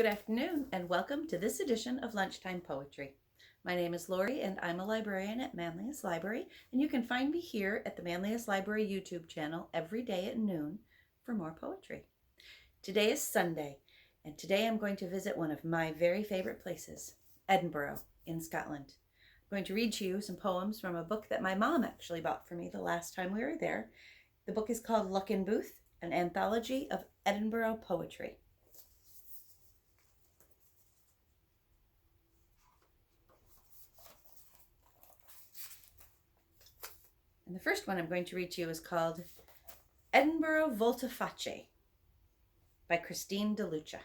Good afternoon and welcome to this edition of Lunchtime Poetry. My name is Lorie and I'm a librarian at Manlius Library, and you can find me here at the Manlius Library YouTube channel every day at noon for more poetry. Today is Sunday, and today I'm going to visit one of my very favorite places, Edinburgh in Scotland. I'm going to read to you some poems from a book that my mom actually bought for me the last time we were there. The book is called Luck in Booth, an anthology of Edinburgh poetry. And the first one I'm going to read to you is called Edinboro Volta Facce by Christine DeLucia.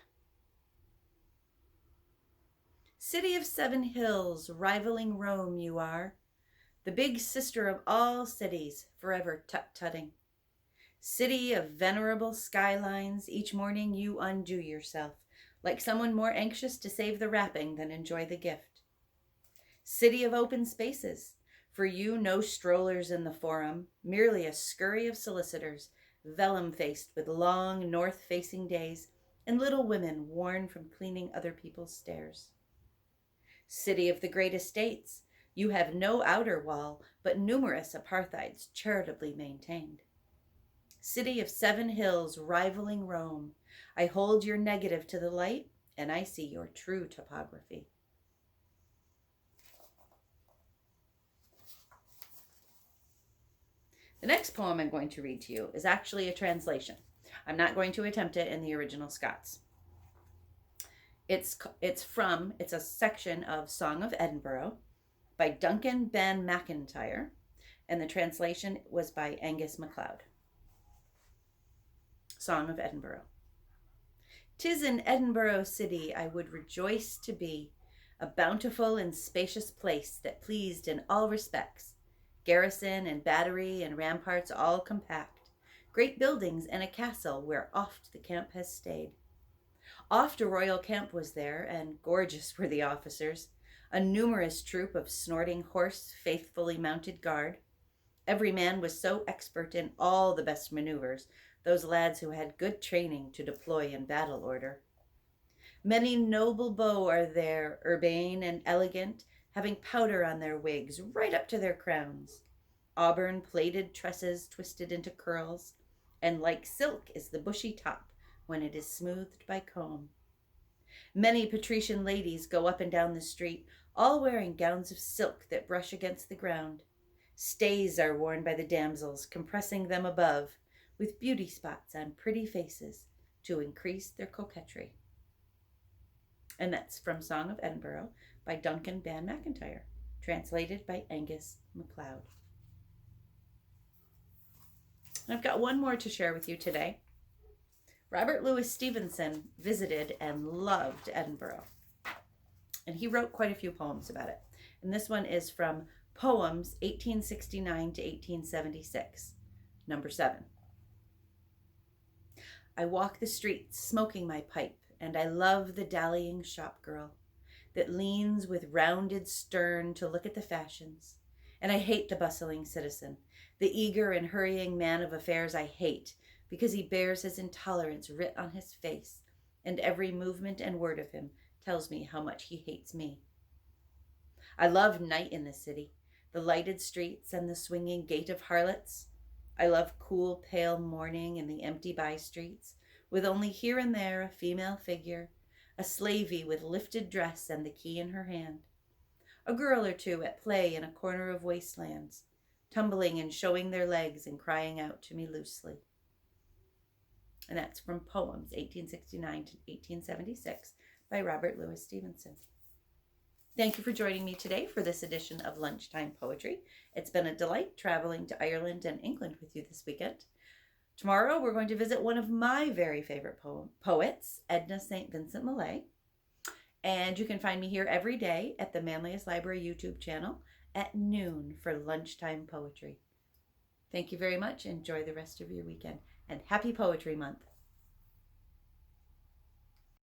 City of 7 hills, rivaling Rome you are, the big sister of all cities, forever tut-tutting. City of venerable skylines, each morning you undo yourself, like someone more anxious to save the wrapping than enjoy the gift. City of open spaces, for you no strollers in the forum, merely a scurry of solicitors, vellum-faced with long north-facing days, and little women worn from cleaning other people's stairs. City of the great estates, you have no outer wall, but numerous apartheids charitably maintained. City of 7 hills, rivaling Rome, I hold your negative to the light, and I see your true topography. The next poem I'm going to read to you is actually a translation. I'm not going to attempt it in the original Scots. It's a section of Song of Edinburgh by Duncan Ben McIntyre, and the translation was by Angus MacLeod. Song of Edinburgh. 'Tis in Edinburgh city I would rejoice to be, a bountiful and spacious place that pleased in all respects, garrison and battery and ramparts all compact, great buildings and a castle where oft the camp has stayed. Oft a royal camp was there, and gorgeous were the officers, a numerous troop of snorting horse faithfully mounted guard. Every man was so expert in all the best maneuvers, those lads who had good training to deploy in battle order. Many noble beaux are there, urbane and elegant, having powder on their wigs right up to their crowns, auburn plaited tresses twisted into curls, and like silk is the bushy top when it is smoothed by comb. Many patrician ladies go up and down the street, all wearing gowns of silk that brush against the ground. Stays are worn by the damsels, compressing them above, with beauty spots on pretty faces to increase their coquetry. And that's from Song of Edinburgh by Duncan Ben McIntyre, translated by Angus MacLeod. I've got one more to share with you today. Robert Louis Stevenson visited and loved Edinburgh, and he wrote quite a few poems about it. And this one is from Poems 1869 to 1876, number 7. I walk the streets smoking my pipe, and I love the dallying shop girl that leans with rounded stern to look at the fashions. And I hate the bustling citizen, the eager and hurrying man of affairs I hate, because he bears his intolerance writ on his face, and every movement and word of him tells me how much he hates me. I love night in the city, the lighted streets and the swinging gait of harlots. I love cool, pale morning in the empty by-streets, with only here and there a female figure, a slavey with lifted dress and the key in her hand, a girl or two at play in a corner of wastelands, tumbling and showing their legs and crying out to me loosely. And that's from Poems 1869 to 1876 by Robert Louis Stevenson. Thank you for joining me today for this edition of Lunchtime Poetry. It's been a delight traveling to Ireland and England with you this weekend. Tomorrow we're going to visit one of my very favorite poets, Edna St. Vincent Millay. And you can find me here every day at the Manlius Library YouTube channel at noon for Lunchtime Poetry. Thank you very much. Enjoy the rest of your weekend, and happy Poetry Month.